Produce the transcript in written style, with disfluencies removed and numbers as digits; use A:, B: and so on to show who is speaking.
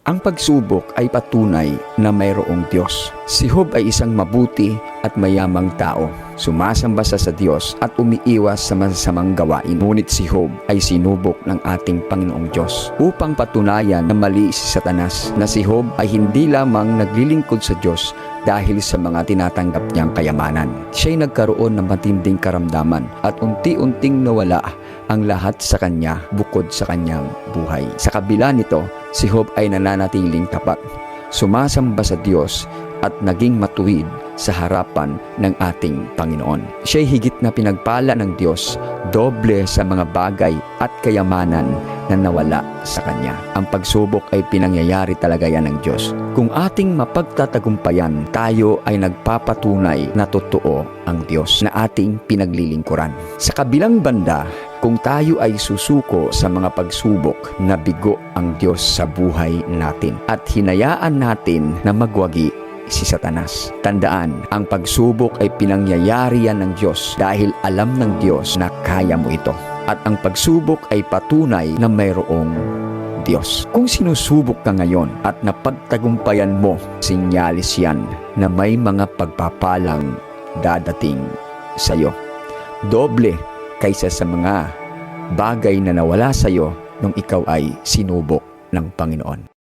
A: Ang pagsubok ay patunay na mayroong Diyos. Si Job ay isang mabuti at mayamang tao. Sumasamba siya sa Diyos at umiiwas sa masasamang gawain. Ngunit si Job ay sinubok ng ating Panginoong Diyos upang patunayan na mali si Satanas, na si Job ay hindi lamang naglilingkod sa Diyos dahil sa mga tinatanggap niyang kayamanan. Siya'y nagkaroon ng matinding karamdaman at unti-unting nawala ang lahat sa kanya bukod sa kanyang buhay. Sa kabila nito, si Job ay nananatiling tapat, sumasamba sa Diyos at naging matuwid sa harapan ng ating Panginoon. Siya'y higit na pinagpala ng Diyos, doble sa mga bagay at kayamanan na nawala sa Kanya. Ang pagsubok ay pinangyayari talaga yan ng Diyos. Kung ating mapagtatagumpayan, tayo ay nagpapatunay na totoo ang Diyos na ating pinaglilingkuran. Sa kabilang banda, kung tayo ay susuko sa mga pagsubok, nabigo ang Diyos sa buhay natin at hinayaan natin na magwagi si Satanas. Tandaan, ang pagsubok ay pinangyayari yan ng Diyos dahil alam ng Diyos na kaya mo ito. At ang pagsubok ay patunay na mayroong Diyos. Kung sinusubok ka ngayon at napagtagumpayan mo, sinyalis yan na may mga pagpapalang dadating sa iyo. Doble kaysa sa mga bagay na nawala sa iyo nung ikaw ay sinubok ng Panginoon.